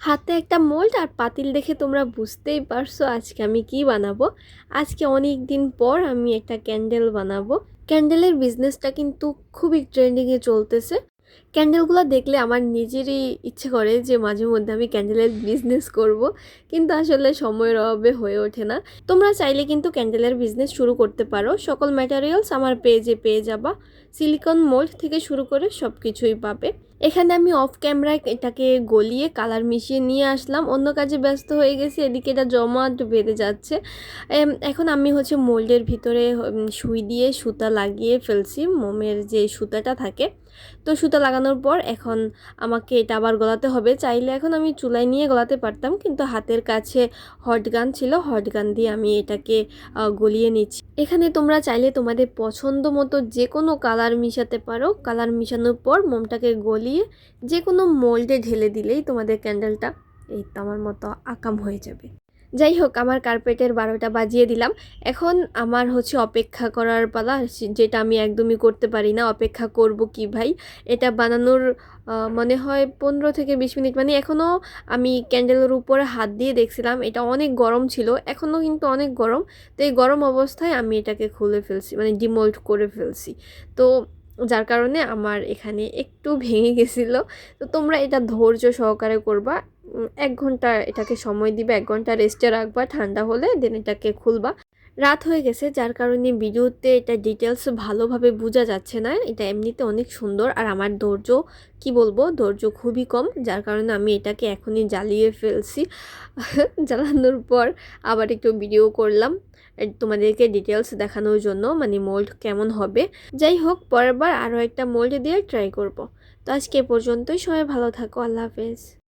হাতে একটা মোল্ড আর পাতিল দেখে তোমরা বুঝতেই পারছো আজকে আমি কি বানাবো। আজকে অনেক দিন পর আমি একটা ক্যান্ডেল বানাবো। ক্যান্ডেলের বিজনেসটা কিন্তু খুবই ট্রেন্ডিংয়ে চলতেছে। ক্যান্ডেলগুলো দেখলে আমার নিজেরই ইচ্ছে করে যে মাঝে মধ্যে আমি ক্যান্ডেলের বিজনেস করব, কিন্তু আসলে সময়ের অভাবে হয়ে ওঠে না। তোমরা চাইলে কিন্তু ক্যান্ডেলের বিজনেস শুরু করতে পারো। সকল ম্যাটেরিয়ালস আমার পেজে পেয়ে যাবা। সিলিকন মোল্ড থেকে শুরু করে সব কিছুই পাবে। এখানে আমি অফ ক্যামেরায় এটাকে গলিয়ে কালার মিশিয়ে নিয়ে আসলাম, অন্য কাজে ব্যস্ত হয়ে গেছি, এদিকে এটা জমাট বেঁধে যাচ্ছে। এখন আমি মোল্ডের ভিতরে সুই দিয়ে সুতা লাগিয়ে ফেলছি, মোমের যে সুতাটা থাকে। তো সুতা লাগানোর পর এখন আমাকে এটা আবার গলাতে হবে। চাইলে এখন আমি চুলায় নিয়ে গলাতে পারতাম, কিন্তু হাতের কাছে হট গান ছিল, হট গান দিয়ে আমি এটাকে গলিয়ে নিচ্ছি। এখানে তোমরা চাইলে তোমাদের পছন্দ মতো যে কোনো কালার মিশাতে পারো। কালার মিশানোর পর মোমটাকে গলিয়ে যে কোনো মোল্ডে ঢেলে দিলেই তোমাদের ক্যান্ডেলটা এই তো আমার মতো আকাম হয়ে যাবে। যাই হোক, আমার কার্পেটের 12টা বাজিয়ে দিলাম। এখন আমার অপেক্ষা করার পালা, যেটা আমি একদমই করতে পারি না। অপেক্ষা করব কি ভাই, এটা বানানোর মনে হয় 15 থেকে 20 মিনিট, মানে এখনও আমি ক্যান্ডেলের উপরে হাত দিয়ে দেখছিলাম, এটা অনেক গরম ছিল, এখনও কিন্তু অনেক গরম। তো এই গরম অবস্থায় আমি এটাকে খুলে ফেলছি, মানে ডিমোল্ড করে ফেলছি। তো যার কারণে আমার এখানে একটু ভেঙে গেছিলো। তো তোমরা এটা ধৈর্য সহকারে করবা। 1 ঘন্টা এটাকে সময় দিবে, 1 ঘন্টা রেস্টে রাখবা, ঠান্ডা হলে দেন এটাকে খুলবা। রাত হয়ে গেছে, যার কারণে ভিডিওতে এটা ডিটেলস ভালোভাবে বোঝা যাচ্ছে না। এটা এমনিতে অনেক সুন্দর, আর আমার ধৈর্য কি বলবো, ধৈর্য খুবই কম, যার কারণে আমি এটাকে এখনই জ্বালিয়ে ফেলছি। জ্বালানোর পর আবার একটু ভিডিও করলাম তোমাদেরকে ডিটেলস দেখানোর জন্য, মানে মোল্ড কেমন হবে। যাই হোক, পরের বার আরও একটা মোল্ড দিয়ে ট্রাই করব। তো আজকে এ পর্যন্তই, সবাই ভালো থাকো, আল্লাহ হাফেজ।